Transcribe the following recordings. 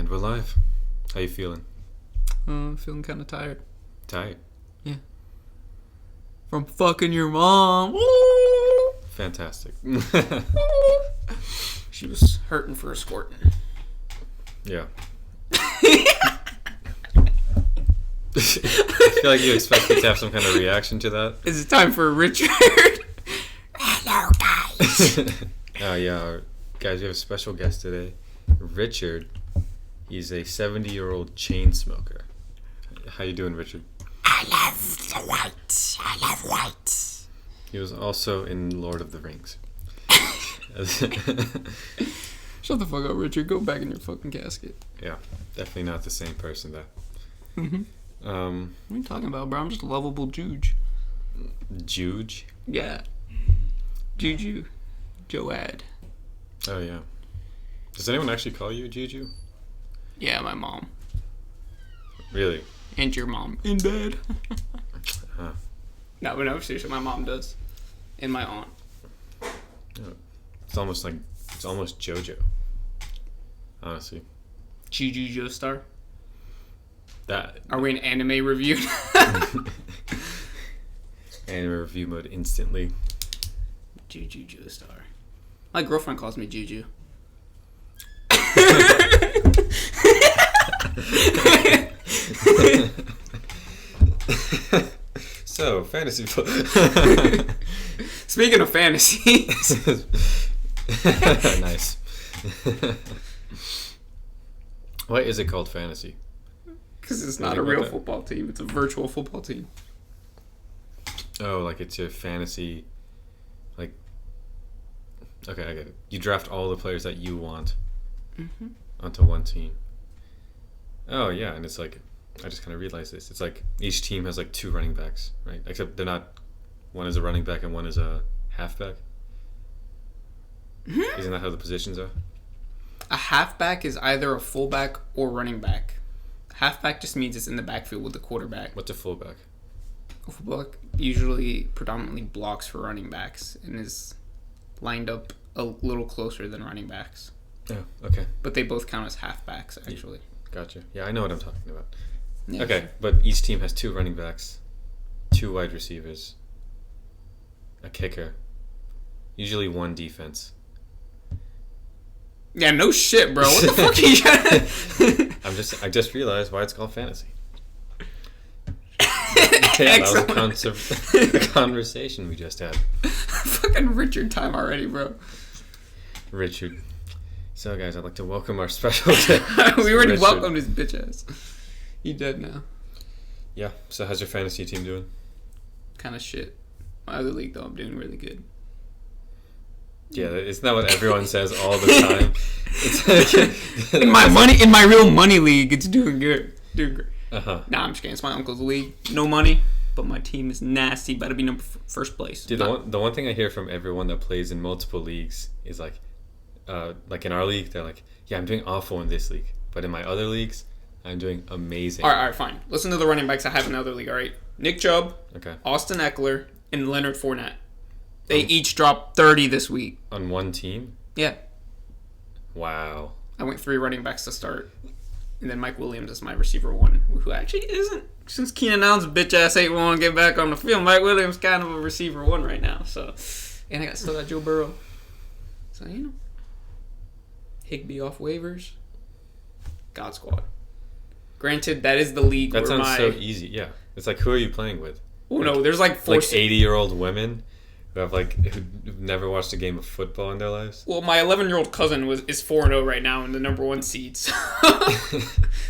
And we're live. How you feeling? Feeling kind of tired. Tired? Yeah. From fucking your mom. Fantastic. She was hurting for a squirt. Yeah. I feel like you expected to have some kind of reaction to that. Is it time for Richard? Hello, guys. Oh, yeah. Guys, we have a special guest today. Richard. He's a 70-year-old chain smoker. How you doing, Richard? I love the whites. I love whites. He was also in Lord of the Rings. Shut the fuck up, Richard. Go back in your fucking casket. Yeah, definitely not the same person, though. Mm-hmm. What are you talking about, bro? I'm just a lovable Juge. Juge? Yeah. Juju. Joad. Oh, yeah. Does anyone actually call you Juju? Yeah, my mom. Really? And your mom. In bed. Huh. No, seriously, my mom does. And my aunt. Yeah. It's almost JoJo. Honestly. Juju Joestar. That. Are we in anime review? Anime review mode instantly. Juju Joestar. My girlfriend calls me Juju. So, fantasy. Speaking of fantasies. Nice. Why is it called fantasy? Because it's not a real football team. It's a virtual football team. Oh, like it's your fantasy. Like, okay, I get it. You draft all the players that you want onto one team. Oh, yeah, and it's like, I just kind of realized this. It's like each team has like two running backs, right? Except they're not, one is a running back and one is a halfback. Mm-hmm. Isn't that how the positions are? A halfback is either a fullback or running back. Halfback just means it's in the backfield with the quarterback. What's a fullback? A fullback usually predominantly blocks for running backs and is lined up a little closer than running backs. Oh, okay. But they both count as halfbacks, actually. Gotcha. Yeah, I know what I'm talking about. Yeah, okay, sure. But each team has two running backs, two wide receivers, a kicker, usually one defense. Yeah, no shit, bro. What the fuck are you I just realized why it's called fantasy. Yeah, that was a conversation we just had. Fucking Richard time already, bro. Richard. So, guys, I'd like to welcome our special guest. We already Richard. welcomed his bitch ass. He dead now. Yeah. So, how's your fantasy team doing? Kind of shit. My other league, though, I'm doing really good. Yeah, isn't that what everyone says all the time? It's like, in my real money league, it's doing good. Doing great. Uh-huh. Nah, I'm just kidding. It's my uncle's league. No money, but my team is nasty. Better be first place. Dude, the one thing I hear from everyone that plays in multiple leagues is like in our league, they're like, yeah, I'm doing awful in this league. But in my other leagues, I'm doing amazing. All right, fine. Listen to the running backs I have in the other league, all right? Nick Chubb, okay, Austin Eckler, and Leonard Fournette. They each dropped 30 this week. On one team? Yeah. Wow. I went 3 running backs to start. And then Mike Williams is my receiver 1, who actually isn't. Since Keenan Allen's bitch ass ain't want to get back on the field, Mike Williams kind of a receiver 1 right now. So, and I still got Joe Burrow. So, Higbee off waivers. God Squad. Granted, that is the league that where sounds so easy. Yeah. It's like, who are you playing with? Oh, no, there's like 80-year-old women who've never watched a game of football in their lives. Well, my 11-year-old cousin is 4-0 right now in the number 1 seed. So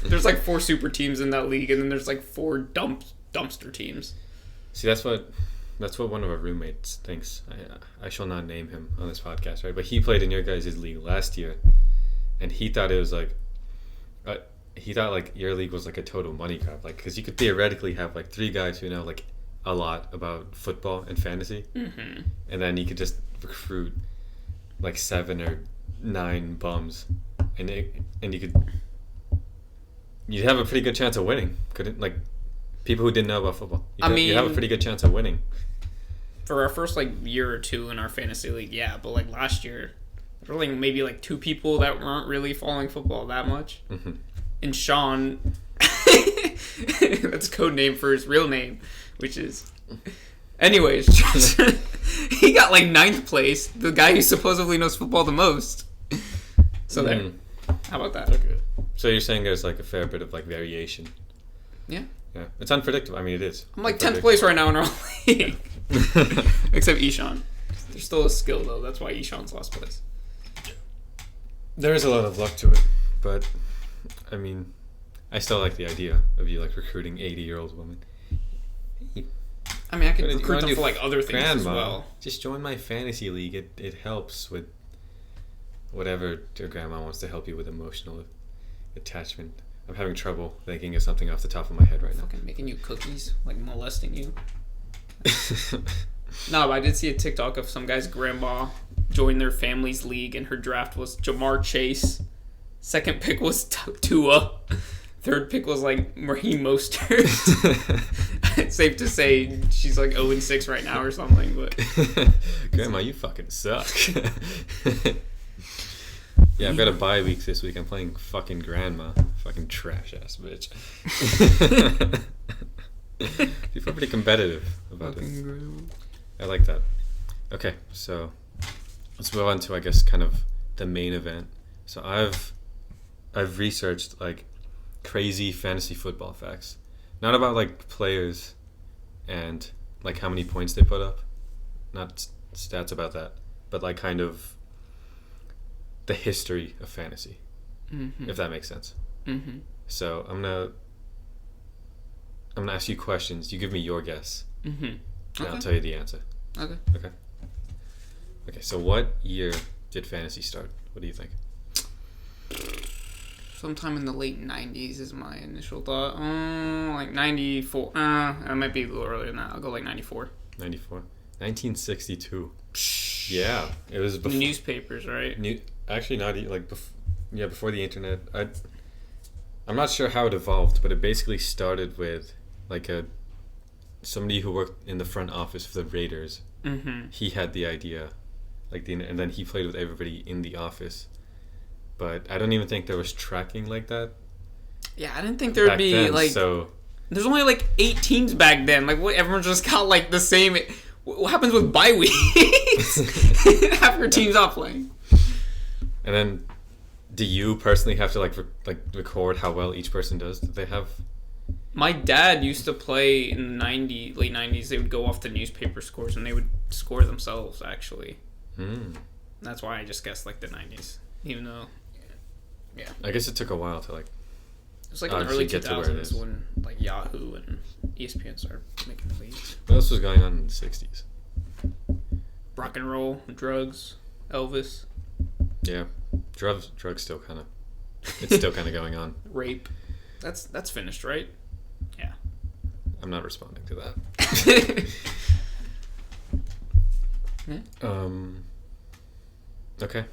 there's like 4 super teams in that league, and then there's like 4 dumpster teams. See, that's what one of our roommates thinks. I shall not name him on this podcast, right? But he played in your guys' league last year, and he thought it was like, your league was like a total money grab, like because you could theoretically have like 3 guys who know like a lot about football and fantasy, and then you could just recruit like 7 or 9 bums, and you'd have a pretty good chance of winning. Couldn't like people who didn't know about football. You'd have a pretty good chance of winning. For our first like year or two in our fantasy league, yeah, but like last year, there were like maybe like 2 people that weren't really following football that much. Mm-hmm. And Sean, that's code name for his real name, which is, anyways, he got like 9th place. The guy who supposedly knows football the most. So there. How about that? Okay. So you're saying there's like a fair bit of like variation. Yeah. Yeah. It's unpredictable. I mean, it is. I'm like 10th place right now in our league. Except Ishan. There's still a skill though. That's why Ishan's last place. There is a lot of luck to it, but I mean, I still like the idea of you like recruiting 80-year-old women. I mean, I could What did you recruit wanna them do? for like other things as Grandma, well. just join my fantasy league. It helps with whatever your grandma wants to help you with emotional attachment. I'm having trouble thinking of something off the top of my head right now. Fucking making you cookies, like molesting you. No, but I did see a TikTok of some guy's grandma joined their family's league, and her draft was Jamar Chase. Second pick was Tua. Third pick was like Raheem Mostert. It's safe to say she's like 0-6 right now or something. But Grandma, you fucking suck. Yeah, I've got a bye week this week. I'm playing fucking grandma. Fucking trash ass bitch. People are pretty competitive about it. I like that. Okay, so let's move on to, I guess, kind of the main event. So I've researched like crazy fantasy football facts, not about like players and like how many points they put up, not stats about that, but like kind of the history of fantasy, if that makes sense. Mm-hmm. So I'm gonna ask you questions. You give me your guess. Mm-hmm. And Okay. I'll tell you the answer. Okay. Okay. So what year did fantasy start? What do you think? Sometime in the late 90s is my initial thought. Like 94. I might be a little earlier than that. I'll go like 94. 94. 1962. Yeah, it was before. Newspapers, right? Actually, not like before the internet. I'm not sure how it evolved, but it basically started with like somebody who worked in the front office for the Raiders. Mm-hmm. He had the idea, and then he played with everybody in the office. But I don't even think there was tracking like that. Yeah, I didn't think there would back be then, like. So There's only like 8 teams back then. Like, what? Everyone just got like the same. What happens with bye weeks? Half your team's not playing. And then, do you personally have to like record how well each person does? Do they have? My dad used to play in the late 90s. They would go off the newspaper scores and they would score themselves, actually. That's why I just guessed like the 90s. Even though, yeah. I guess it took a while to like. It was like in the obviously early get to where it is. 2000s when like Yahoo and ESPN started making the leagues. What else was going on in the 60s? Rock and roll, drugs, Elvis, Yeah, drugs still kind of. It's still kind of going on. rape. That's finished, right? Yeah. I'm not responding to that. Yeah. Okay,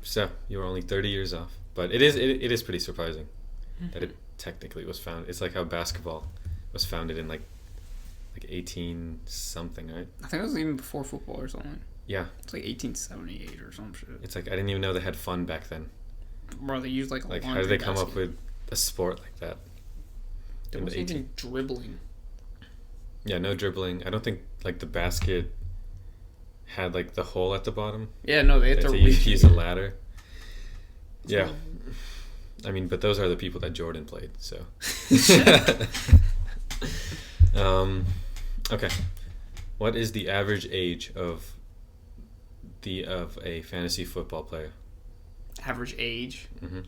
so you were only 30 years off, but it is pretty surprising that it technically was found. It's like how basketball was founded in like 18 something, right? I think it was even before football or something. Yeah, It's like 1878 or some shit. it's like I didn't even know they had fun back then. Bro, they used like a Like, how laundry did they come up basket. with a sport like that? There in the wasn't even dribbling. Yeah, no dribbling. I don't think like the basket had like the hole at the bottom. Yeah, no, they had to To reach use a ladder. Yeah. I mean, but those are the people that Jordan played, so. Okay. What is the average age of a fantasy football player? Average age. Mhm.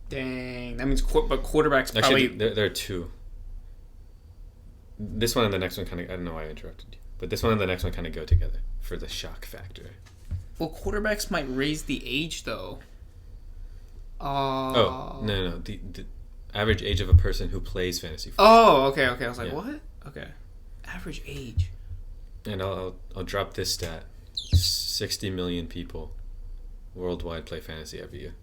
Dang, that means but quarterbacks Actually, probably. there are two. This one and the next one kind of. I don't know why I interrupted you, but this one and the next one kind of go together for the shock factor. Well, quarterbacks might raise the age though. Oh no! The average age of a person who plays fantasy football. Oh, okay. I was like, Yeah. what? Okay. Average age. And I'll drop this stat: 60 million people worldwide play fantasy every year.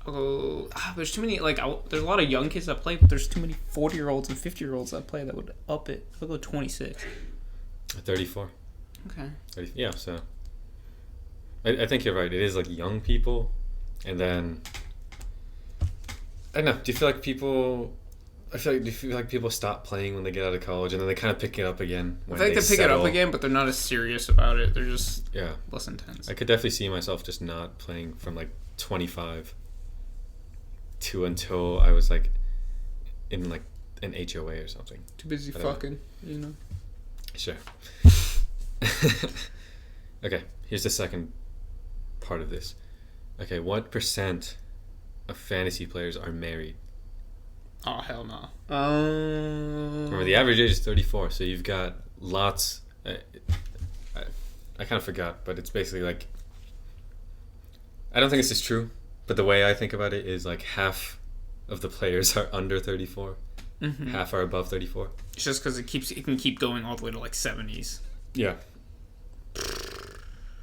Oh, there's too many. Like, there's a lot of young kids that play, but there's too many 40-year-olds and 50-year-olds that play that would up it. I'll go 26. 34. Okay. Yeah, so I think you're right. It is like young people, and then I don't know. Do you feel like people? Do you feel like people stop playing when they get out of college, and then they kind of pick it up again I when feel like they pick it up again, but they're not as serious about it. They're just less intense. I could definitely see myself just not playing from like 25 to until I was like in like an HOA or something. Too busy fucking, you know. Sure. Okay, here's the second part of this. Okay, what % of fantasy players are married? Oh, hell no. Remember, the average age is 34, so you've got lots. I kind of forgot, but it's basically like, I don't think this is true, but the way I think about it is like half of the players are under 34, half are above 34. It's just because it can keep going all the way to like 70s. Yeah.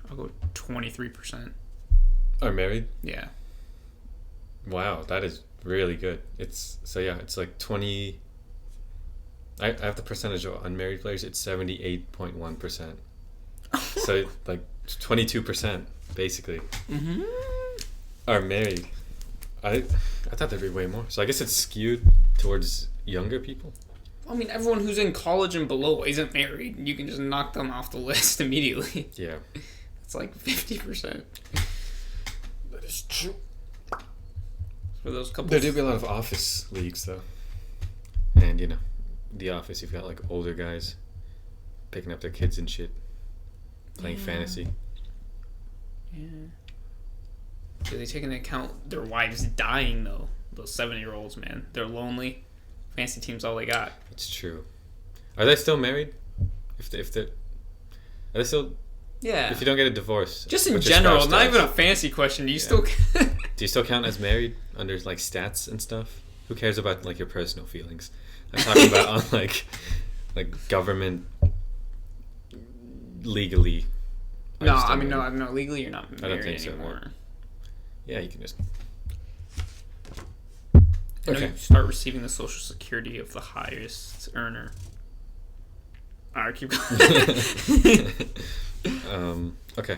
I'll go 23%. Are married? Yeah. Wow, that is really good. It's like 20. I have the percentage of unmarried players. It's 78.1%. So like 22% basically are married. I thought there'd be way more. So I guess it's skewed towards younger people. I mean, everyone who's in college and below isn't married. You can just knock them off the list immediately. Yeah. It's like 50%. That is true. For those couple. There do be a lot of office leagues though, and you know, the office you've got like older guys picking up their kids and shit, playing fantasy. Yeah. Do they take into account their wives dying though? Those 7-year-olds, man, they're lonely. Fantasy team's all they got. It's true. Are they still married? If they're, are they still? Yeah. If you don't get a divorce, just in general, not even a fancy question. Do you still? Do you still count as married under like stats and stuff? Who cares about like your personal feelings? I'm talking about on like government legally. No, legally you're not married I don't think anymore. So, no. Yeah, you can just. Okay. You start receiving the Social Security of the highest earner. Alright, keep going. Okay.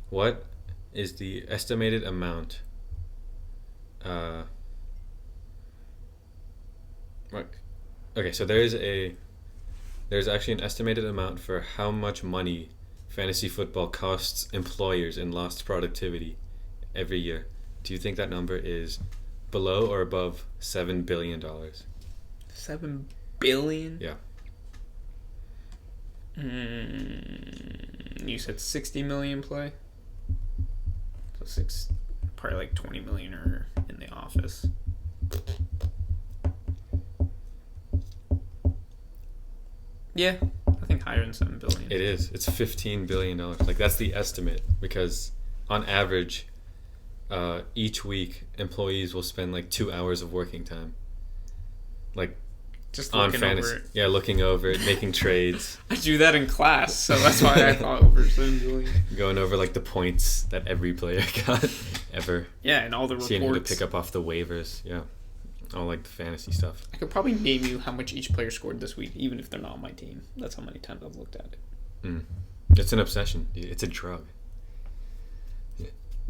What is the estimated amount? Okay, so there's actually an estimated amount for how much money fantasy football costs employers in lost productivity every year. Do you think that number is below or above $7 billion? $7 billion? Yeah. You said 60 million play? So probably like 20 million are in the office. Yeah, I think higher than 7 billion. It is. It's $15 billion. Like, that's the estimate, because on average, each week, employees will spend like 2 hours of working time. Like, just on looking fantasy. over it. Yeah, looking over it, making trades. I do that in class, so that's why I thought over 7 billion. Going over like the points that every player got ever. Yeah, and all the reports. Seeing who to pick up off the waivers. Yeah. All like the fantasy stuff. I could probably name you how much each player scored this week, even if they're not on my team. That's how many times I've looked at it. It's an obsession. It's a drug.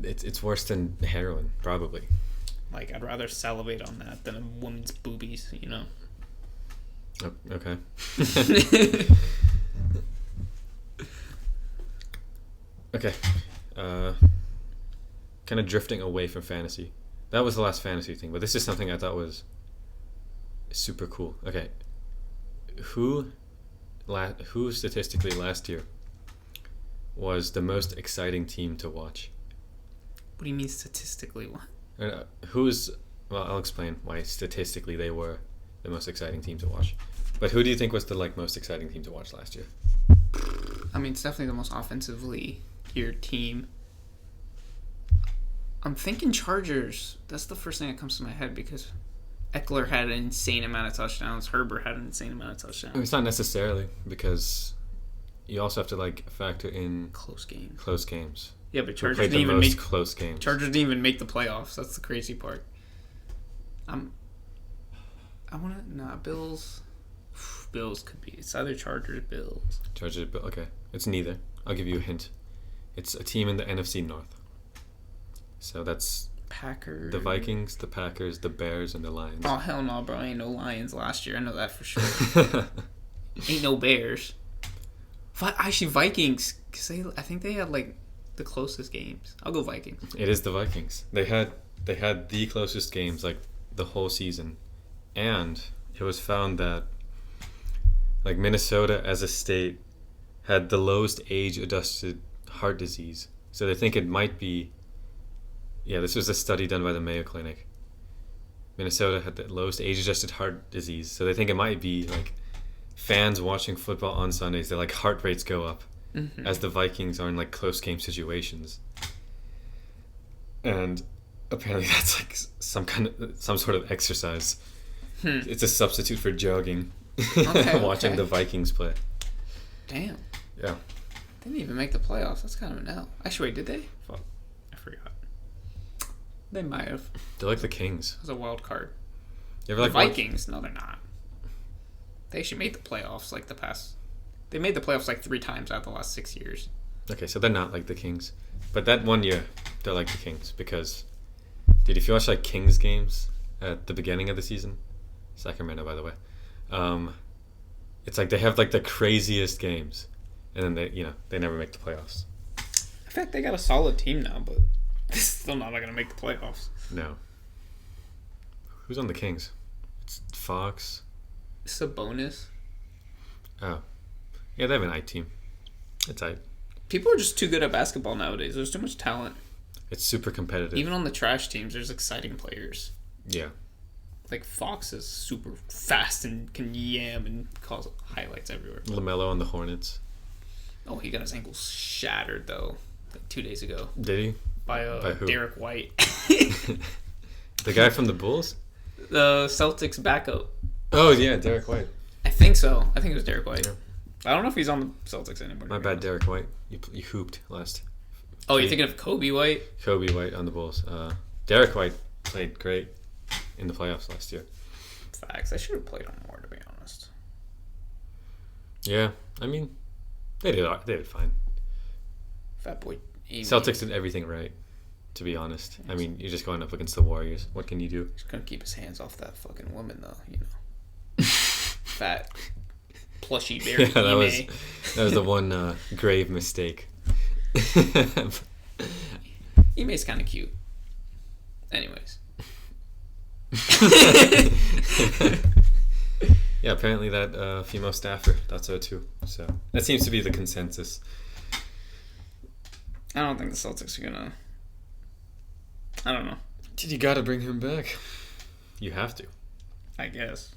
It's worse than heroin, probably. Like, I'd rather salivate on that than a woman's boobies, you know? Oh, okay. Okay. Kind of drifting away from fantasy. That was the last fantasy thing, but this is something I thought was super cool. Okay. Who statistically last year was the most exciting team to watch? What do you mean statistically? What? Well, I'll explain why statistically they were the most exciting team to watch. But who do you think was the most exciting team to watch last year? I mean, it's definitely the most offensively geared team. I'm thinking Chargers. That's the first thing that comes to my head because Eckler had an insane amount of touchdowns. Herbert had an insane amount of touchdowns. It's not necessarily, because you also have to factor in close games. Yeah, but Chargers didn't even make close games. Chargers didn't even make the playoffs. That's the crazy part. Bills. Bills could be. It's either Chargers, Bills. Okay. It's neither. I'll give you a hint. It's a team in the NFC North. So that's Packers. the Vikings, the Packers, the Bears, and the Lions. Oh, hell no, bro. Ain't no Lions last year. I know that for sure. Ain't no Bears. Actually, Vikings. Cause I think they had, like, the closest games. I'll go Vikings. It is the Vikings. They had the closest games, like, the whole season. And it was found that, like, Minnesota as a state had the lowest age-adjusted heart disease. So they think it might be... Yeah, this was a study done by the Mayo Clinic. Minnesota had the lowest age-adjusted heart disease. So they think it might be, like, fans watching football on Sundays, their, like, heart rates go up as the Vikings are in, like, close game situations. And apparently that's, like, some sort of exercise. It's a substitute for jogging. Watching the Vikings play. Damn. Yeah. They didn't even make the playoffs. That's kind of an L. Actually, wait, did they? Fuck. I forgot. They might have. They're like the Kings. It was a wild card. You ever The like Vikings? No, they're not. They actually made the playoffs like the past... They made the playoffs like 3 times out of the last 6 years. Okay, so they're not like the Kings. But that one year, they're like the Kings. Because, dude, if you watch like Kings games at the beginning of the season, Sacramento, by the way, it's like they have like the craziest games. And then they never make the playoffs. In fact, they got a solid team now, but they're still not going to make the playoffs. No. Who's on the Kings? It's Fox. Sabonis. Oh. Yeah, they have an I team. It's tight. People are just too good at basketball nowadays. There's too much talent. It's super competitive. Even on the trash teams, there's exciting players. Yeah. Like Fox is super fast and can yam and cause highlights everywhere. LaMelo on the Hornets. Oh, he got his ankle shattered, though, like 2 days ago. Did he? By who? Derek White. The guy from the Bulls? The Celtics backup. Oh, yeah, Derek White. I think so. I think it was Derek White. Yeah. I don't know if he's on the Celtics anymore. My bad, Derek White. You hooped last. Oh, you're thinking of Kobe White? Kobe White on the Bulls. Derek White played great in the playoffs last year. Facts. I should have played him more, to be honest. Yeah, I mean, they did fine. Fat boy. Amy. Celtics did everything right, to be honest. I mean, you're just going up against the Warriors. What can you do? He's gonna keep his hands off that fucking woman, though. You know, fat, plushy bear. Yeah, that was the one grave mistake. Ime's kind of cute. Anyways. Yeah, apparently that female staffer thought so too. So that seems to be the consensus. I don't think the Celtics are gonna. I don't know. Dude, you gotta bring him back. You have to. I guess.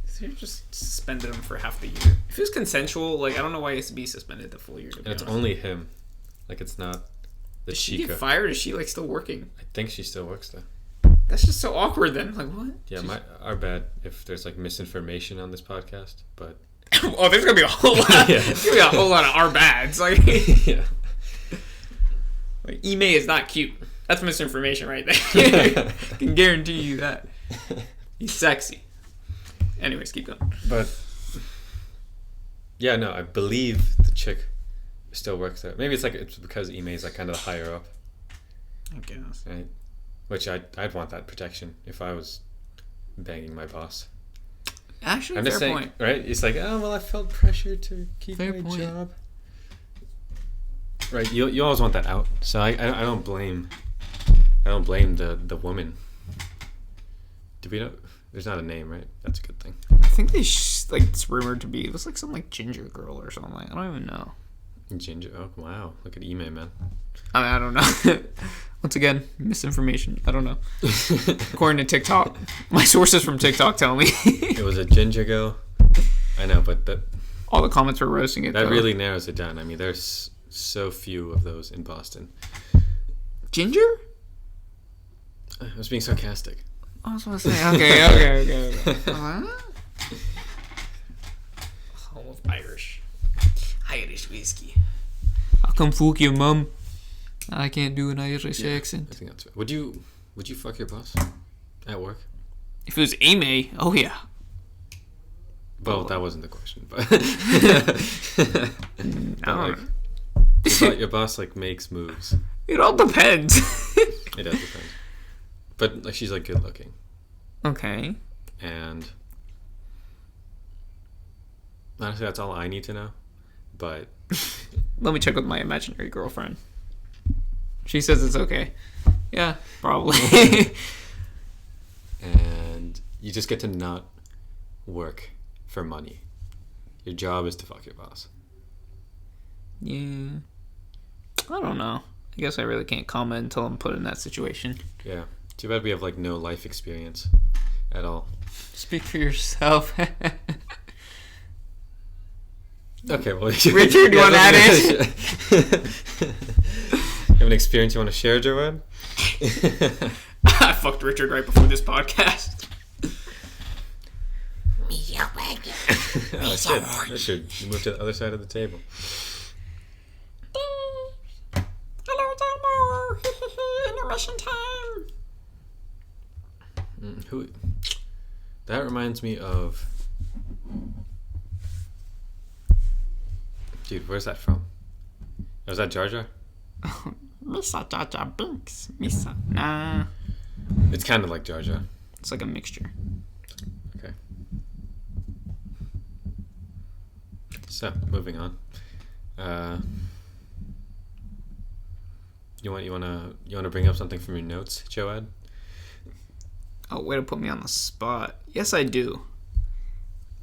So you just suspended him for half the year. If it was consensual, like I don't know why he has to be suspended the full year. And it's only him. Like it's not the Did she Chica. get fired? Is she like still working? I think she still works there. That's just so awkward. Then, like what? Yeah, our bad if there's like misinformation on this podcast, but oh, there's gonna be a whole lot. Yeah. There's gonna be a whole lot of our bads. Like, yeah. Like Ime is not cute. That's misinformation right there. I can guarantee you that. He's sexy. Anyways, keep going. But yeah, no, I believe the chick still works there. Maybe it's because Ime is like kind of the higher up. I guess. Right? Which I'd want that protection if I was banging my boss. Actually, I'm fair just saying, point. right? It's like, oh well, I felt pressure to keep Fair my point. job. Right? You always want that out. So I don't blame the woman. Do we know? There's not a name, right? That's a good thing. I think they like it's rumored to be. It was like some like ginger girl or something. I don't even know. Ginger. Oh wow! Look at Ime, man. I mean, I don't know. Once again, misinformation. I don't know. According to TikTok, my sources from TikTok tell me It was a ginger girl. I know, but all the comments were roasting it. that though. really narrows it down. I mean, there's so few of those in Boston. Ginger. I was being sarcastic. I was going to say, okay. Home of Irish whiskey. How come fuck your mum? I can't do an Irish accent. I think that's right. Would you fuck your boss at work? If it was Amy, oh yeah. Well, that wasn't the question, but, I like, your boss like makes moves. It all depends. It does depend. But like she's like good looking. Okay. And honestly, that's all I need to know. But let me check with my imaginary girlfriend. She says it's okay. Yeah, probably. And you just get to not work for money. Your job is to fuck your boss. Yeah. I don't know. I guess I really can't comment until I'm put in that situation. Yeah. Too bad we have like no life experience at all. Speak for yourself. Okay, well, Richard, do you want to add in? You have an experience you want to share, Joanne? I fucked Richard right before this podcast. Oh, shit. Richard, you moved to the other side of the table. Hello, Delmore. Intermission time. Who? That reminds me of. Dude, where's that from? Was that Jar Jar? Misa Jar Jar Binks. Misa. Nah. It's kind of like Jar Jar. It's like a mixture. Okay. So, moving on. You wanna bring up something from your notes, Joad? Oh, way to put me on the spot. Yes, I do.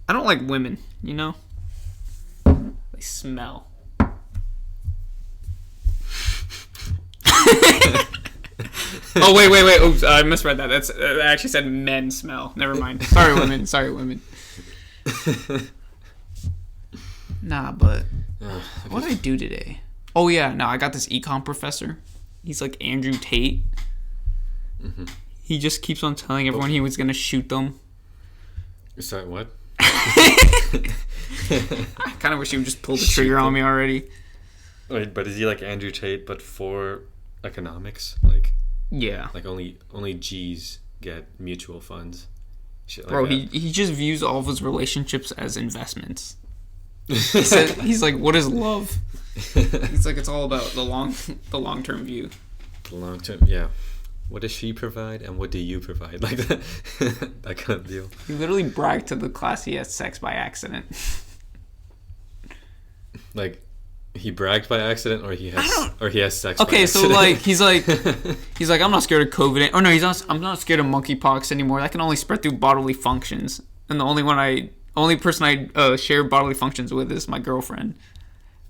I don't like women, you know? They smell. Oh, wait. Oops, I misread that. That actually said men smell. Never mind. Sorry, women. Nah, but what did I do today? Oh, yeah. No, I got this econ professor. He's like Andrew Tate. Mm-hmm. He just keeps on telling everyone he was going to shoot them. Sorry, what? I kind of wish he would just pull the trigger on me already. Wait, but is he like Andrew Tate, but for economics? Like, yeah. Like only G's get mutual funds. Shit like Bro, that. he just views all of his relationships as investments. He's like, what is love? He's like, it's all about the long term view. The long term, yeah. What does she provide and what do you provide? Like that, that kind of deal. He literally bragged to the class he has sex by accident. Like, he bragged by accident, or he has sex. Okay, by accident? so like he's like I'm not scared of COVID. Oh no, I'm not scared of monkeypox anymore. That can only spread through bodily functions, and the only person I share bodily functions with is my girlfriend.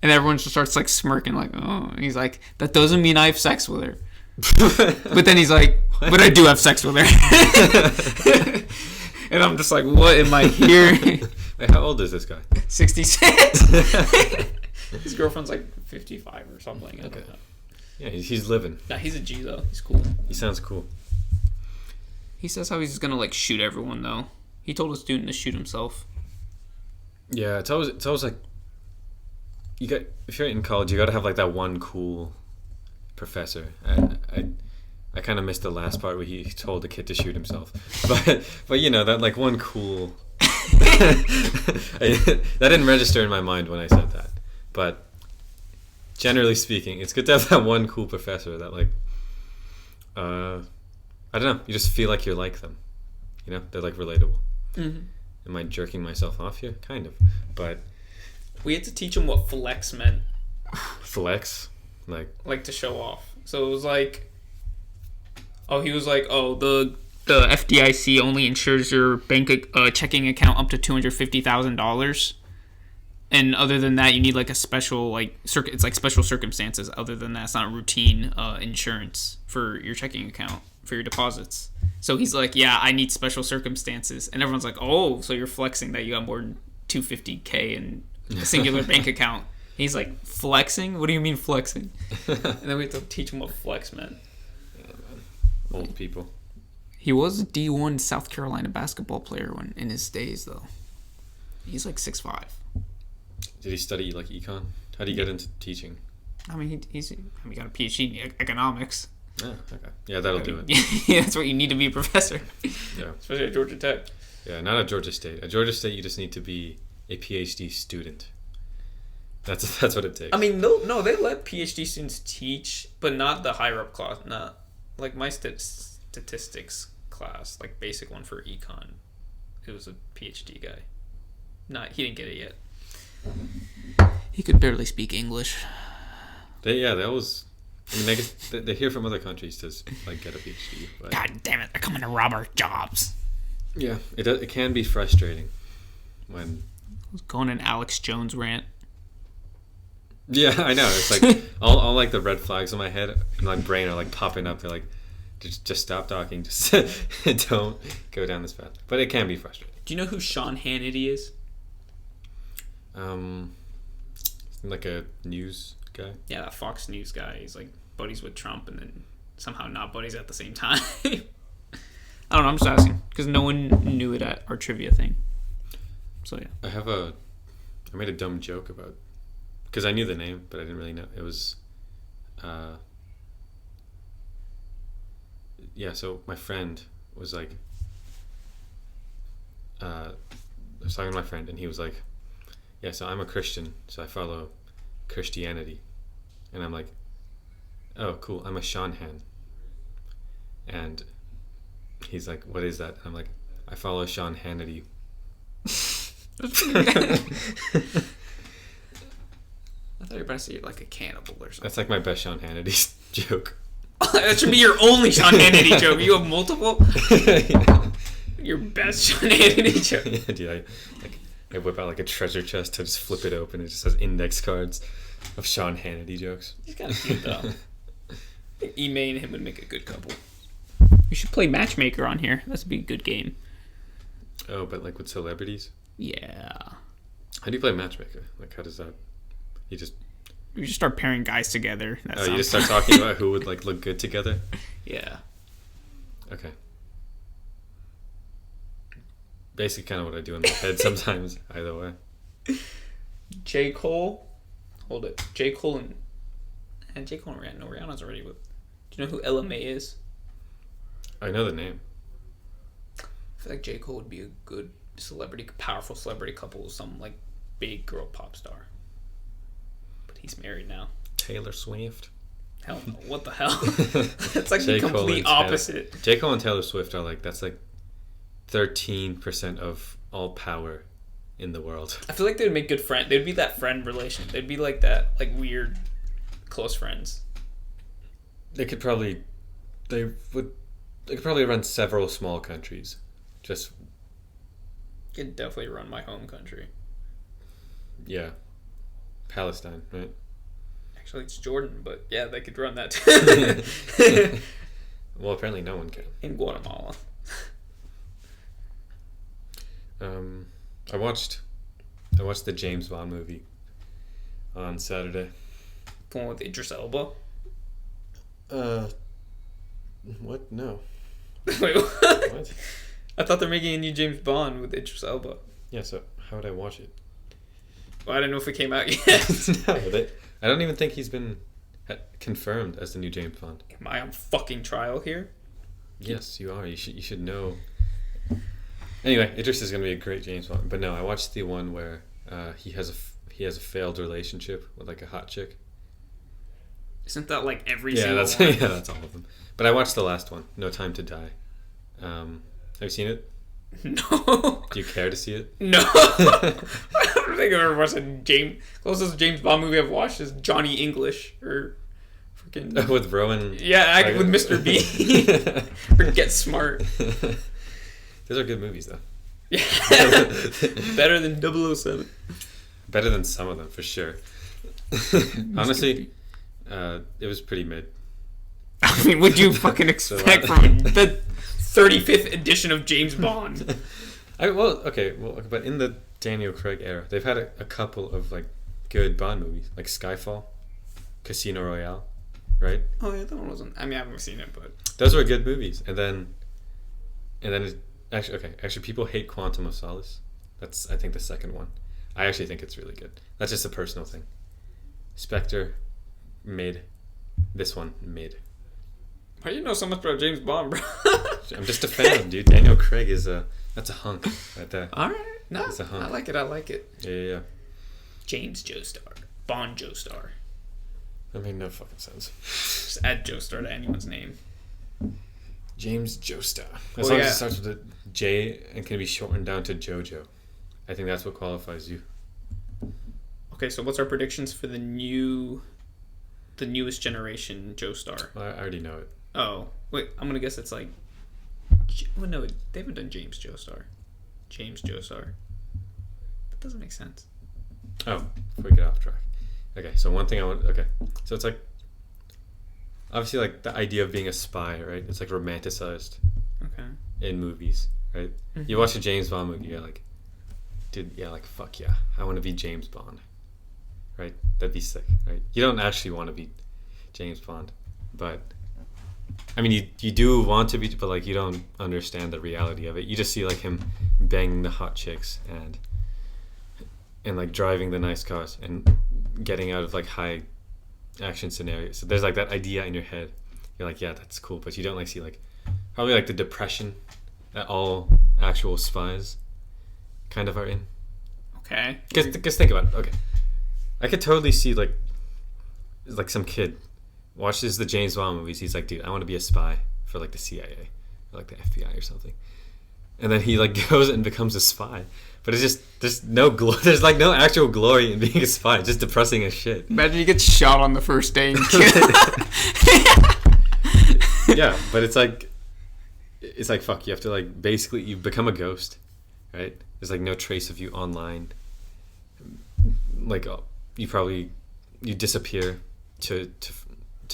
And everyone just starts like smirking, like, oh. And he's like, that doesn't mean I have sex with her. But then he's like, but I do have sex with her. And I'm just like, what am I hearing? Wait, how old is this guy? 66. His girlfriend's like 55 or something. I don't know. Yeah, he's living. Nah, he's a G though. He's cool. He sounds cool. He says how he's gonna like shoot everyone though. He told a student to shoot himself. Yeah, it's always like if you're in college, you gotta have like that one cool professor. I kind of missed the last part where he told the kid to shoot himself, but you know that like one cool. That didn't register in my mind when I said that, but generally speaking, it's good to have that one cool professor that like, I don't know, you just feel like you're like them, you know, they're like relatable. Mm-hmm. Am I jerking myself off here? Kind of, but we had to teach him what flex meant. Flex, like to show off. So it was like, he was like, the FDIC only insures your bank checking account up to $250,000, and other than that, you need like a special it's like special circumstances. Other than that, it's not routine insurance for your checking account for your deposits. So he's like, yeah, I need special circumstances, and everyone's like, oh, so you're flexing that you got more than $250K in a singular bank account. He's like, flexing? What do you mean flexing? And then we had to teach him what flex meant. Yeah, man. Old people. He was a D1 South Carolina basketball player in his days, though. He's like 6'5". Did he study like econ? How did he get into teaching? I mean, he got a PhD in economics. Oh, okay. Yeah, that'll do it. Yeah, that's what you need to be a professor. Yeah. Especially at Georgia Tech. Yeah, not at Georgia State. At Georgia State, you just need to be a PhD student. That's what it takes. I mean, no, they let PhD students teach, but not the higher up class. Not like my statistics class, like basic one for econ. It was a PhD guy. He didn't get it yet. He could barely speak English. They always. I mean, they hear from other countries to like get a PhD. But God damn it! They're coming to rob our jobs. yeah, it can be frustrating when. Going an Alex Jones rant. Yeah, I know. It's like all like the red flags in my head, in my brain are like popping up. They're like, just stop talking. Just don't go down this path. But it can be frustrating. Do you know who Sean Hannity is? Like a news guy. Yeah, that Fox News guy. He's like buddies with Trump, and then somehow not buddies at the same time. I don't know. I'm just asking because no one knew it at our trivia thing. So yeah. I made a dumb joke about. Because I knew the name, but I didn't really know. It was, so my friend was like, I was talking to my friend, and he was like, yeah, so I'm a Christian, so I follow Christianity. And I'm like, oh, cool, I'm a Seanhan. And he's like, what is that? And I'm like, I follow Sean Hannity. I thought you were about to say like a cannibal or something. That's like my best Sean Hannity joke. That should be your only Sean Hannity joke. You have multiple? Yeah. Your best Sean Hannity joke. Yeah, dude, I whip out like a treasure chest to just flip it open. It just has index cards of Sean Hannity jokes. He's kind of cute though. I think Ime and him would make a good couple. We should play Matchmaker on here. That'd be a good game. Oh, but like with celebrities? Yeah. How do you play Matchmaker? Like, how does that... You just start pairing guys together. You just start talking about who would like look good together? Yeah. Okay. Basically kind of what I do in my head sometimes, either way. J. Cole. Hold it. J. Cole and J. Cole and Rihanna. No, Rihanna's already with... Do you know who Ella May is? I know the name. I feel like J. Cole would be a good powerful celebrity couple with some like big girl pop star. But he's married now. Taylor Swift? Hell no. What the hell? It's like J. the complete opposite. J. Cole and Taylor Swift are like, that's like 13% of all power in the world. I feel like they would make good friends. They'd be that friend relation. They'd be like that, like weird, close friends. They could probably run several small countries. Just... Could definitely run my home country. Yeah. Palestine, right? Actually, it's Jordan, but yeah, they could run that too. Well, apparently no one can. In Guatemala. I watched the James Bond movie on Saturday. The one with Idris Elba? What? No. Wait, what? What? I thought they're making a new James Bond with Idris Elba. Yeah, so how would I watch it? Well, I didn't know if it came out yet. No, I don't even think he's been confirmed as the new James Bond. Am I on fucking trial here? Yes, you are. You should know. Anyway, Idris is going to be a great James Bond. But no, I watched the one where he has a failed relationship with like a hot chick. Isn't that like every single one? Yeah, that's all of them. But I watched the last one, No Time to Die. Have you seen it? No. Do you care to see it? No. I don't think I've ever watched a closest James Bond movie I've watched is Johnny English or freaking with Rowan. Yeah, with Mr. B. Or Get Smart. Those are good movies though. Yeah. Better than 007. Better than some of them for sure. Honestly, it was pretty mid. I mean, what'd you fucking expect from the 35th edition of James Bond? But in the Daniel Craig era, they've had a couple of like good Bond movies, like Skyfall, Casino Royale, right? Oh yeah, that one wasn't. I mean, I haven't seen it, but those were good movies. And then actually, people hate Quantum of Solace. That's I think the second one. I actually think it's really good. That's just a personal thing. Spectre, mid. This one, mid. Why do you know so much about James Bond, bro? I'm just a fan, dude. Daniel Craig is that's a hunk right there. All right. No, It's a hunk. I like it. I like it. Yeah. James Joestar. Bond Joestar. That made no fucking sense. Just add Joestar to anyone's name. James Joestar. As Well, long yeah. as it starts with a J and can be shortened down to Jojo. I think that's what qualifies you. Okay, so what's our predictions for the newest generation Joestar? Well, I already know it. Oh, wait, I'm gonna guess it's like. Well, no, they haven't done James Joestar. James Joestar. That doesn't make sense. Oh, before we get off track. Okay, so one thing I want. Okay, so it's like. Obviously, like the idea of being a spy, right? It's like romanticized Okay. in movies, right? Mhm. You watch a James Bond movie, you're like, dude, yeah, like fuck yeah, I want to be James Bond, right? That'd be sick, right? You don't actually want to be James Bond, but I mean, you do want to be, but like you don't understand the reality of it. You just see like him banging the hot chicks and like driving the nice cars and getting out of like high action scenarios. So there's like that idea in your head. You're like, yeah, that's cool, but you don't like see like probably like the depression that all actual spies kind of are in. Okay. Because think about it. Okay, I could totally see like some kid watches the James Bond movies. He's like, dude, I want to be a spy for like the CIA or like the FBI or something. And then he like goes and becomes a spy. But it's just there's like no actual glory in being a spy. It's just depressing as shit. Imagine you get shot on the first day and Yeah, but it's like fuck. You have to like basically you become a ghost, right? There's like no trace of you online. Like you disappear to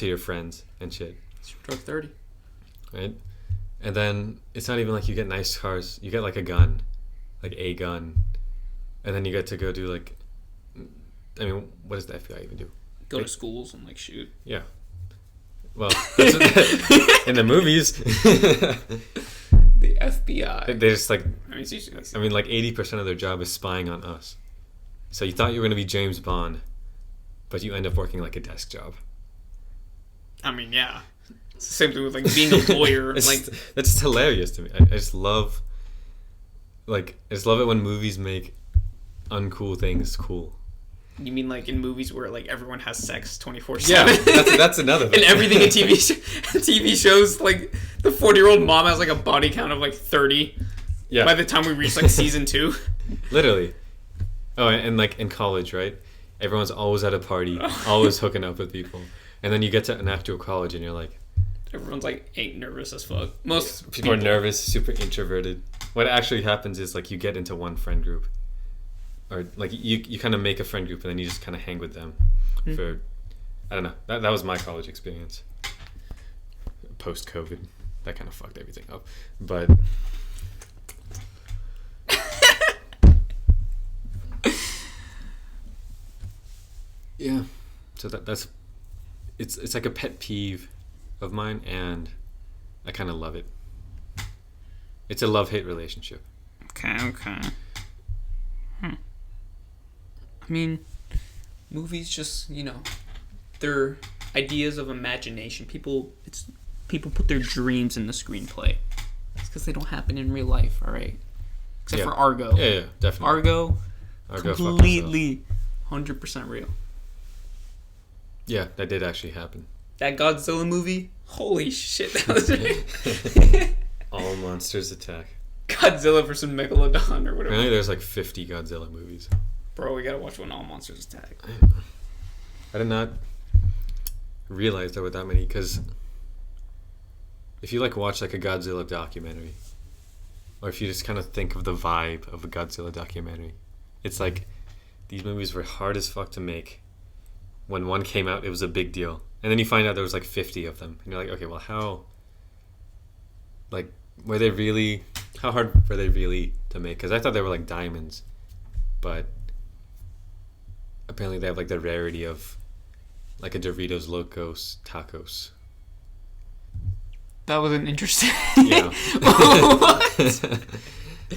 your friends and shit. Drug 30. Right? And then it's not even like you get nice cars. You get like a gun. Like a gun. And then you get to go do like I mean, what does the FBI even do? Go to schools and like shoot. Yeah. Well, that's in the movies. The FBI. They just like I mean, seriously, I mean like 80% of their job is spying on us. So you thought you were going to be James Bond, but you end up working like a desk job. I mean, yeah. It's the same thing with like being a lawyer. Like That's just hilarious to me. I just love it when movies make uncool things cool. you mean like in movies where like everyone has sex 24/7? Yeah, that's another thing. And everything in TV shows, like the 40-year-old mom has like a body count of like 30. Yeah. By the time we reach like season 2. Literally. Oh, and like in college, right? Everyone's always at a party, always hooking up with people. And then you get to an actual college and you're like... Everyone's like ain't nervous as fuck. Most people are nervous, super introverted. What actually happens is like you get into one friend group. Or like you kind of make a friend group and then you just kind of hang with them for... I don't know. That was my college experience. Post-COVID. That kind of fucked everything up. But... yeah. So that's... It's like a pet peeve of mine, and I kind of love it. It's a love-hate relationship. Okay. I mean, movies just, they're ideas of imagination. People put their dreams in the screenplay. It's because they don't happen in real life, all right? Except for Argo. Yeah, definitely. Argo completely 100% real. Yeah, that did actually happen. That Godzilla movie, holy shit, that was All monsters attack. Godzilla versus Megalodon or whatever. Apparently there's like 50 Godzilla movies. Bro, we gotta watch when All Monsters Attack. I did not realize there were that many, because if you like watch like a Godzilla documentary, or if you just kind of think of the vibe of a Godzilla documentary, it's like these movies were hard as fuck to make. When one came out, it was a big deal. And then you find out there was like 50 of them. And you're like, okay, well, how hard were they really to make? Because I thought they were like diamonds. But apparently they have like the rarity of like a Doritos Locos Tacos. That was an interesting... Yeah. What?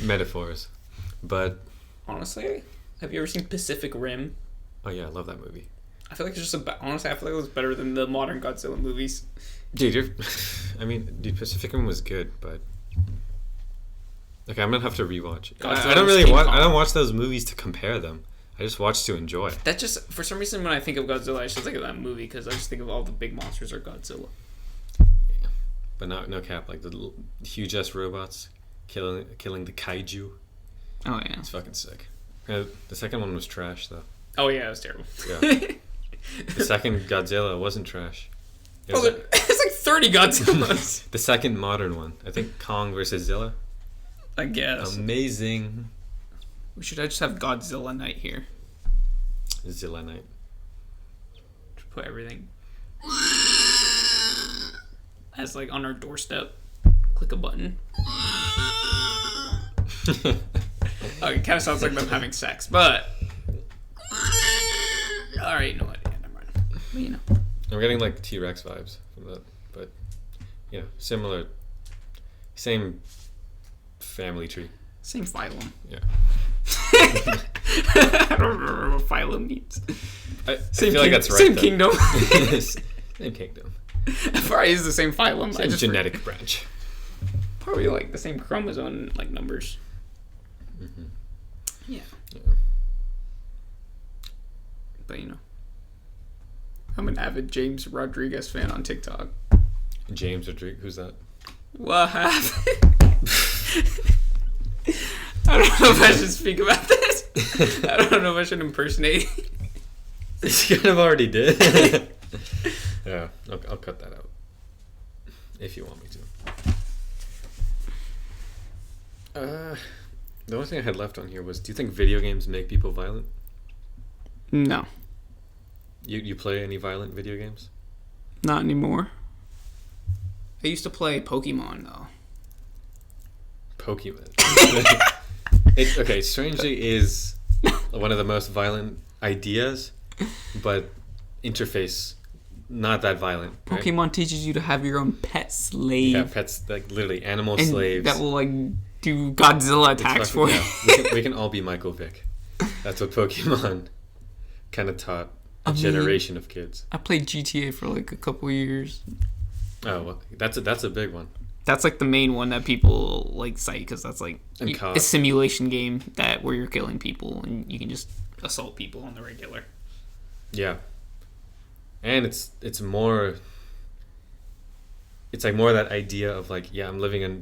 Metaphors. But... honestly, have you ever seen Pacific Rim? oh yeah, I love that movie. I feel like it's just honestly, I feel like it was better than the modern Godzilla movies. Dude, dude, Pacific Rim was good, but okay, I'm gonna have to rewatch. I don't really watch. I don't watch those movies to compare them. I just watch to enjoy. That just for some reason when I think of Godzilla, I just think of that movie because I just think of all the big monsters are Godzilla. Yeah. But no cap, like the huge ass robots killing the kaiju. Oh yeah, it's fucking sick. The second one was trash though. Oh yeah, it was terrible. Yeah. The second Godzilla wasn't trash. It's like 30 Godzillas. The second modern one, I think Kong versus Zilla. I guess. Amazing. We should just have Godzilla Night here. Zilla Night. Just put everything as like on our doorstep. Click a button. Oh, it kind of sounds like them having sex, but all right, no idea. Never mind. But, you know, I'm getting like T-Rex vibes from that, but you know, similar, same family tree. Same phylum. Yeah. I don't remember what phylum means. I feel like that's right. Same though. kingdom. Same kingdom. It probably is the same phylum. Same genetic branch. Probably like the same chromosome like numbers. Mm-hmm. Yeah. But you know, I'm an avid James Rodriguez fan on TikTok. James Rodriguez, who's that? What happened? I don't know if I should speak about this. I don't know if I should impersonate. You kind of already did. Yeah, I'll cut that out if you want me to. The only thing I had left on here was: do you think video games make people violent? No. You play any violent video games? Not anymore. I used to play Pokemon though. Pokemon. Okay, strangely is one of the most violent ideas, but interface not that violent. Right? Pokemon teaches you to have your own pet slave. Yeah, pets, like literally animal and slaves. that will like do Godzilla attacks for you. Yeah, we can all be Michael Vick. That's what Pokemon kind of taught a generation of kids. I played GTA for like a couple years. Oh, well, that's a big one. That's like the main one that people like cite because that's like a simulation game where you're killing people and you can just assault people on the regular. Yeah, and it's more. It's like more that idea of like, yeah, I'm living a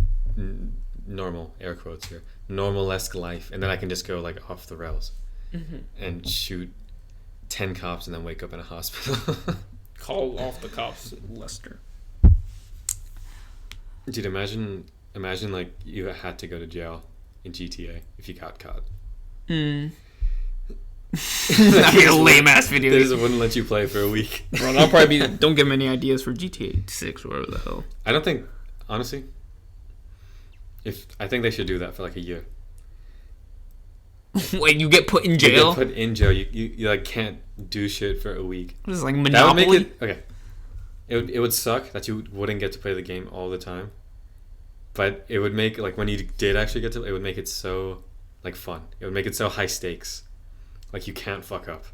normal, air quotes here, normal-esque life, and then I can just go like off the rails and shoot 10 cops and then wake up in a hospital. Call off the cops, Lester. Dude, imagine like you had to go to jail in GTA if you got caught. That'd be a lame ass video. They just wouldn't let you play for a week. Bro, that'll probably be. Don't give them any ideas for GTA 6 or whatever the hell. I don't think, honestly, I think they should do that for like a year. Wait, you get put in jail? You get put in jail. You like can't do shit for a week. This is like Monopoly. That would make it okay. It would suck that you wouldn't get to play the game all the time, but it would make like when you did actually get to, it would make it so like fun. It would make it so high stakes, like you can't fuck up.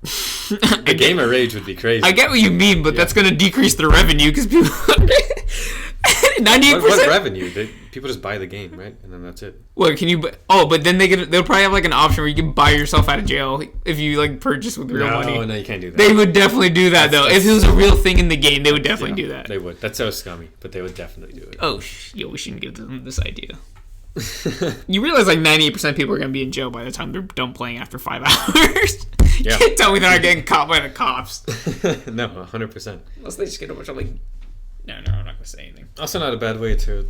The gamer rage would be crazy. I get what you mean, but that's going to decrease the revenue because people. 98%. What revenue? People just buy the game, right? And then that's it. What can you? But then they'll probably have like an option where you can buy yourself out of jail if you like purchase with real money. No, you can't do that. They would definitely do that though. If it was a real thing in the game, they would definitely do that. They would. That's so scummy, but they would definitely do it. Oh, we shouldn't give them this idea. You realize like 98% of people are gonna be in jail by the time they're done playing after 5 hours. Yeah. You can't tell me they're not getting caught by the cops. No, 100%. Unless they just get a bunch of like. No, I'm not gonna say anything. Also, not a bad way to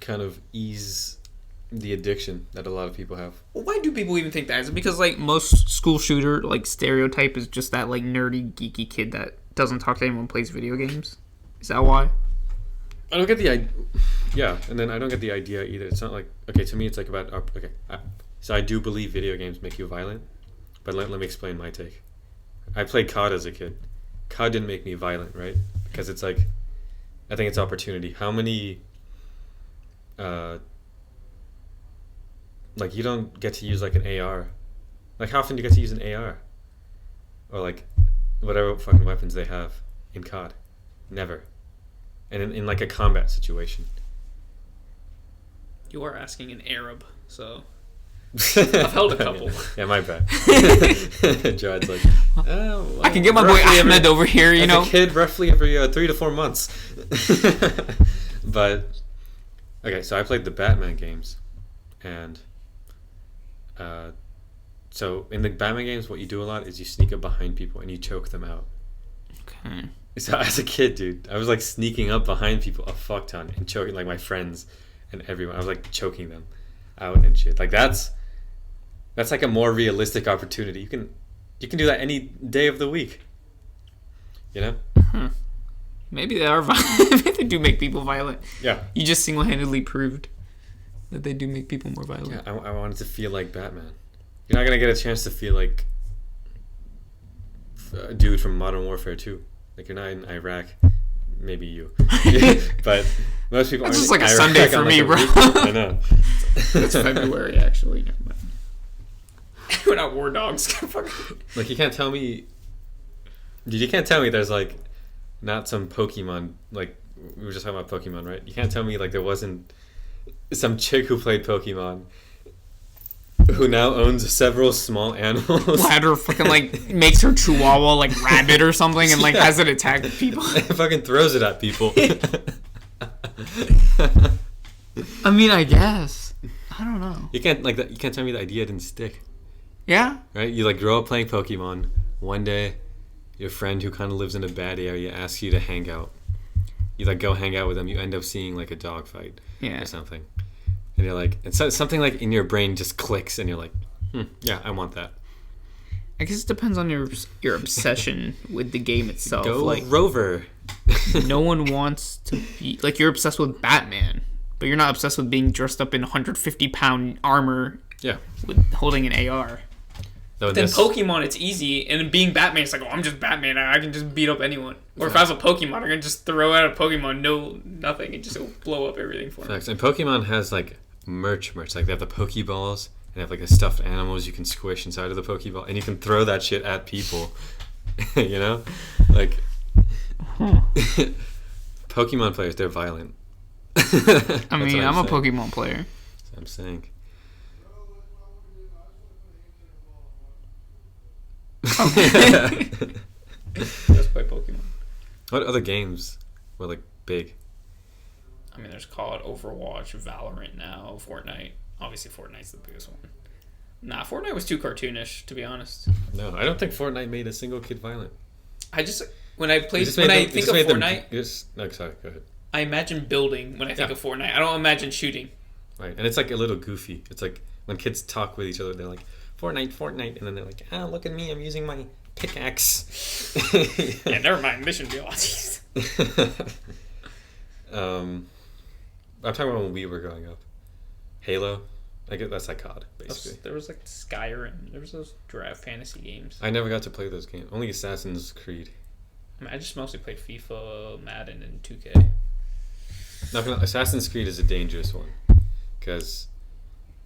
kind of ease the addiction that a lot of people have. Well, why do people even think that? Is it because like most school shooter like stereotype is just that like nerdy geeky kid that doesn't talk to anyone, plays video games? Is that why? I don't get the idea. Yeah, and then I don't get the idea either. It's not like, okay, to me it's like about, okay, so I do believe video games make you violent, but let me explain my take. I played COD as a kid. COD didn't make me violent, right? Because it's like, I think it's opportunity. How many, like you don't get to use like an AR Like, how often do you get to use an AR? Or, like, whatever fucking weapons they have in COD? Never. And in like, a combat situation. You are asking an Arab, so... I've held a couple. Yeah, my bad. Jared's like, oh, well, I can get my boy Ahmed over here, you know? As a kid, roughly every 3 to 4 months. But, okay, so I played the Batman games. And, so in the Batman games, what you do a lot is you sneak up behind people and you choke them out. Okay. So as a kid, dude, I was like sneaking up behind people a fuck ton and choking like my friends and everyone. I was like choking them out and shit. Like that's like a more realistic opportunity. You can do that any day of the week. You know? Maybe they are violent. Maybe they do make people violent. Yeah. You just single-handedly proved that they do make people more violent. Yeah, I wanted to feel like Batman. You're not gonna get a chance to feel like a dude from Modern Warfare 2. Like you're not in Iraq. Maybe you. But most people aren't. It's just like a Iraq Sunday for me, bro. I know. It's February, actually. We're not war dogs. Like you can't tell me. Dude, you can't tell me there's like not some Pokemon. Like we were just talking about Pokemon, right? You can't tell me like there wasn't some chick who played Pokemon who now owns several small animals. Ladder fucking like makes her chihuahua like rabbit or something and like has it attack people. It fucking throws it at people. I mean, I guess. I don't know. You can't like that. You can't tell me the idea didn't stick. Yeah. Right? You like grow up playing Pokemon. One day, your friend who kind of lives in a bad area asks you to hang out. You like go hang out with them. You end up seeing like a dog fight or something, and you're like, and so something like in your brain just clicks, and you're like, yeah, I want that. I guess it depends on your obsession with the game itself. Go like Rover. No one wants to be like you're obsessed with Batman, but you're not obsessed with being dressed up in 150-pound armor. Yeah. With holding an AR. No, then Pokemon, it's easy, and being Batman, it's like, oh, I'm just Batman. I can just beat up anyone. Or if I was a Pokemon, I'm gonna just throw out a Pokemon, nothing, and just blow up everything for me. Facts. And Pokemon has like merch. Like they have the Pokeballs, and they have like the stuffed animals you can squish inside of the Pokeball, and you can throw that shit at people. You know, like Pokemon players, they're violent. I mean, I'm a Pokemon player. That's what I'm saying. Let's play Pokemon. What other games were like big? I mean, there's COD, Overwatch, Valorant now, Fortnite. Obviously, Fortnite's the biggest one. Nah, Fortnite was too cartoonish, to be honest. No, I don't think Fortnite made a single kid violent. When I think of Fortnite, no, sorry, go ahead. I imagine building when I think of Fortnite. I don't imagine shooting. Right, and it's like a little goofy. It's like when kids talk with each other, they're like, Fortnite, and then they're like, look at me, I'm using my pickaxe. Yeah, never mind. This should be a lot easier. I'm talking about when we were growing up. Halo, I guess that's like COD, basically. There was like Skyrim. There was those draft fantasy games. I never got to play those games. Only Assassin's Creed. I mean, I just mostly played FIFA, Madden, and 2K. Assassin's Creed is a dangerous one because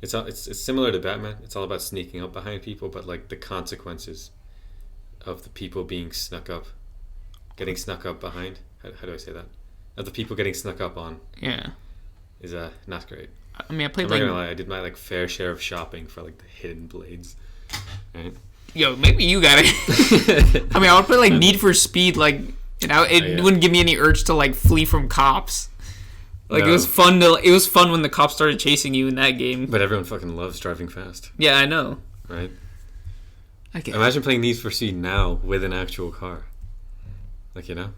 it's similar to Batman. It's all about sneaking up behind people, but like the consequences of the people being getting snuck up behind. How do I say that? Of the people getting snuck up on. Yeah. Is not great. I mean, I'm not gonna lie. I did my like fair share of shopping for like the hidden blades. Right. Yo, maybe you got it. I mean, I would play like Need for Speed, like it wouldn't give me any urge to like flee from cops. Like no. It was fun when the cops started chasing you in that game. But everyone fucking loves driving fast. Yeah, I know. Right? Imagine playing Need for Speed now with an actual car. Like, you know?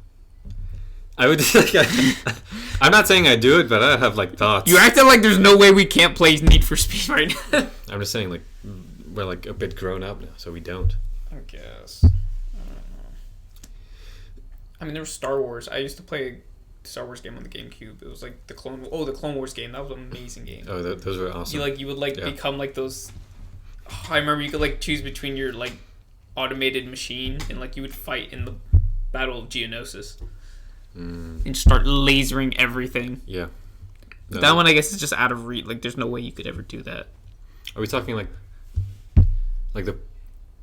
I would like I'm not saying I do it, but I have like thoughts. You acted like there's no way we can't play Need for Speed right now. I'm just saying like we're like a bit grown up now, so we don't. I guess. I don't know. I mean, there was Star Wars. I used to play Star Wars game on the GameCube. It was like the Clone Wars game. That was an amazing game. Oh, those were awesome. You would become like those. Oh, I remember you could like choose between your like automated machine and like you would fight in the Battle of Geonosis and start lasering everything. Yeah. No, that one I guess is just out of reach. Like there's no way you could ever do that. Are we talking like like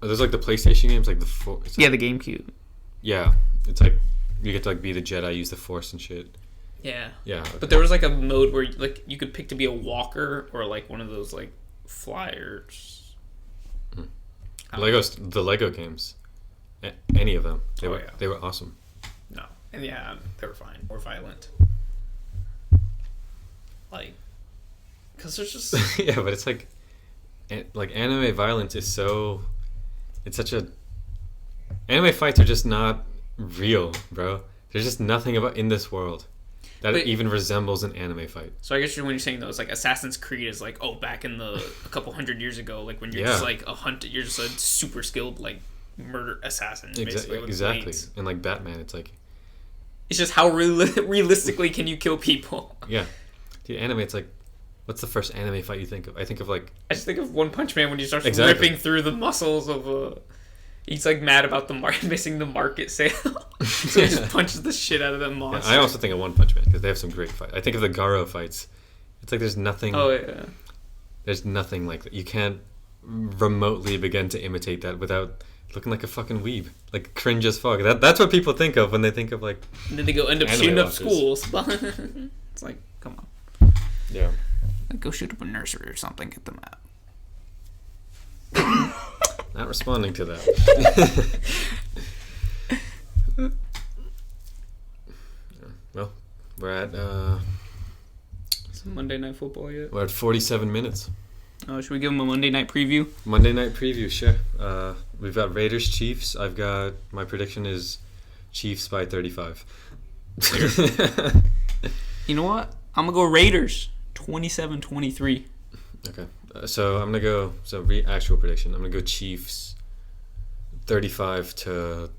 there's like the PlayStation games, like it's Yeah, the GameCube. yeah, it's like you get to like be the Jedi, use the Force and shit. Yeah. Yeah, okay. But there was like a mode where like you could pick to be a walker or like one of those like flyers. the Lego games, any of them, they were awesome. No, and yeah, they were fine. More violent. Like, because there's just Yeah, but it's like anime violence is so. It's such a. Anime fights are just not real, bro. There's just nothing about in this world that even resembles an anime fight. So I guess when you're saying though, it's like Assassin's Creed is like, oh, back in a couple hundred years ago, like when you're just like a hunter, you're just a super skilled like murder assassin. Basically, exactly. Blades. And like Batman, it's like. It's just how realistically can you kill people? Yeah, dude, anime. It's like, what's the first anime fight you think of? I think of like. I just think of One Punch Man when he starts ripping through the muscles of he's like mad about missing the market sale, so he just punches the shit out of them monsters. Yeah, I also think of One Punch Man because they have some great fights. I think of the Garo fights. It's like there's nothing. Oh yeah. There's nothing like that. You can't remotely begin to imitate that without looking like a fucking weeb, like cringe as fuck. That's what people think of when they think of like. And then they end up shooting up schools. It's like, come on. Yeah. Like, go shoot up a nursery or something. Get them out. Not responding to that. Well, we're at. Is it Monday Night Football yet? We're at 47 minutes. Oh, should we give them a Monday night preview? Monday night preview, sure. We've got Raiders Chiefs. My prediction is Chiefs by 35. You know what? I'm gonna go Raiders 27-23. Okay. So I'm gonna go. Actual prediction. I'm gonna go Chiefs 35-11.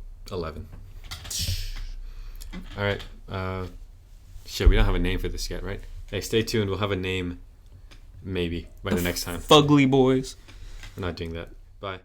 All right. Shit, we don't have a name for this yet, right? Hey, stay tuned. We'll have a name maybe by the next time. Fugly boys. We're not doing that. Bye.